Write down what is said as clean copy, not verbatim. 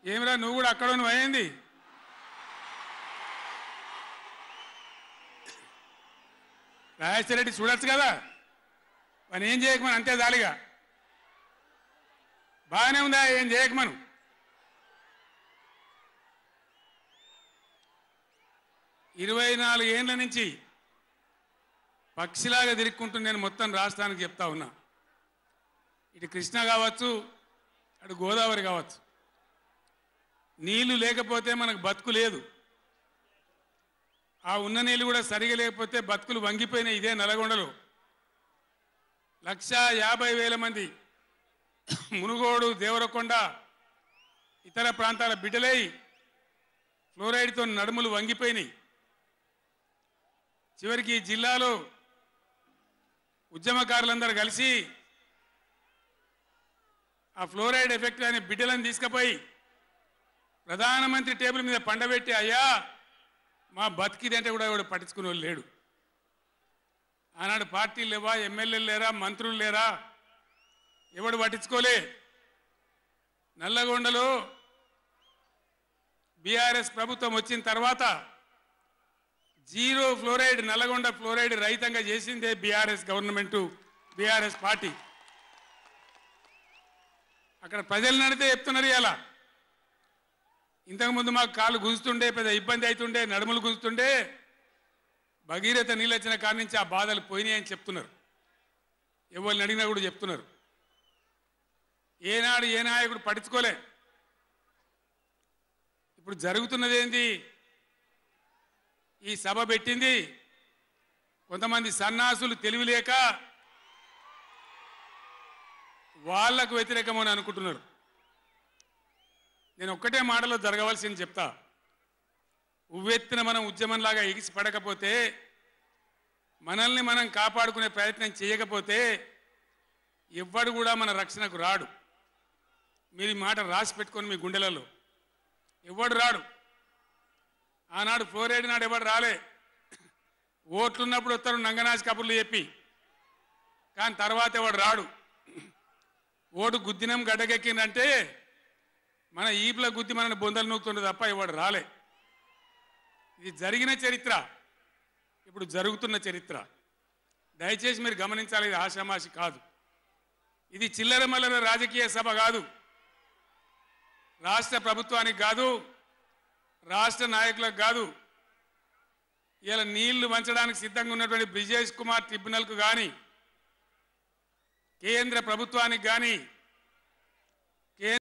ఏమిరా నువ్వు కూడా అక్కడ నువ్వు అయింది రాజశేఖర రెడ్డి చూడొచ్చు కదా పని ఏం చేయకమని అంతే దాలిగా బాగానే ఉందా ఏం చేయకమను ఇరవై 24 ఏళ్ల నుంచి పక్షిలాగా తిరుక్కుంటూ నేను మొత్తం రాష్ట్రానికి చెప్తా ఉన్నా ఇటు కృష్ణ కావచ్చు అటు గోదావరి కావచ్చు నీళ్లు లేకపోతే మనకు బతుకు లేదు ఆ ఉన్న నీళ్లు కూడా సరిగా లేకపోతే బతుకులు వంగిపోయినాయి ఇదే నల్గొండలో 150,000 మంది మునుగోడు దేవరకొండ ఇతర ప్రాంతాల బిడ్డలై ఫ్లోరైడ్తో నడుములు వంగిపోయినాయి చివరికి ఈ జిల్లాలో ఉద్యమకారులందరూ కలిసి ఆ ఫ్లోరైడ్ ఎఫెక్ట్ అనే బిడ్డలను తీసుకుపోయి ప్రధానమంత్రి టేబుల్ మీద పండబెట్టి అయ్యా మా బతికిదంటే కూడా ఎవడు పట్టించుకునే వాళ్ళు లేడు ఆనాడు పార్టీలు లేవా ఎమ్మెల్యేలు లేరా మంత్రులు లేరా ఎవడు పట్టించుకోలే నల్లగొండలో బీఆర్ఎస్ ప్రభుత్వం వచ్చిన తర్వాత జీరో ఫ్లోరైడ్ నల్లగొండ ఫ్లోరైడ్ రహితంగా చేసిందే బీఆర్ఎస్ గవర్నమెంట్ బీఆర్ఎస్ పార్టీ అక్కడ ప్రజలు నడితే చెప్తున్నారు ఇలా ఇంతకుముందు మాకు కాళ్ళు గుంజుతుండే పెద్ద ఇబ్బంది అవుతుండే నడుములు గుంజుతుండే భగీరథ నీళ్ళు వచ్చిన కాడి నుంచి ఆ బాధలు పోయినాయి అని చెప్తున్నారు ఎవరిని అడిగినా కూడా చెప్తున్నారు ఏనాడు ఏ నాయకుడు పట్టించుకోలే ఇప్పుడు జరుగుతున్నది ఏంది ఈ సభ పెట్టింది కొంతమంది సన్నాసులు తెలివిలేక వాళ్లకు వ్యతిరేకమని అనుకుంటున్నారు నేను ఒక్కటే మాటలో జరగవలసింది చెప్తా ఉవ్వెత్తున మనం ఉద్యమంలాగా ఎగిసి పడకపోతే మనల్ని మనం కాపాడుకునే ప్రయత్నం చేయకపోతే ఎవ్వడు కూడా మన రక్షణకు రాడు మీరు ఈ మాట రాసి పెట్టుకొని మీ గుండెలలో ఎవ్వడు రాడు ఆనాడు ఫ్లోరైడ్ నాడు ఎవడు రాలే ఓట్లున్నప్పుడు వస్తారు నంగనాచి కబుర్లు చెప్పి కానీ తర్వాత ఎవడు రాడు ఓటు గుద్దినం గడ్డకెక్కిందంటే మన ఈపుల గుద్ది మనని బొందలు నూకుతుండే తప్ప ఎవడు రాలే ఇది జరిగిన చరిత్ర ఇప్పుడు జరుగుతున్న చరిత్ర దయచేసి మీరు గమనించాలి ఇది ఆషామాషి కాదు ఇది చిల్లర మల్లర రాజకీయ సభ కాదు రాష్ట్ర ప్రభుత్వానికి కాదు రాష్ట్ర నాయకులకు కాదు ఇలా నీళ్లు వంచడానికి సిద్ధంగా ఉన్నటువంటి బ్రిజేష్ కుమార్ ట్రిబ్యునల్కు కానీ కేంద్ర ప్రభుత్వానికి కానీ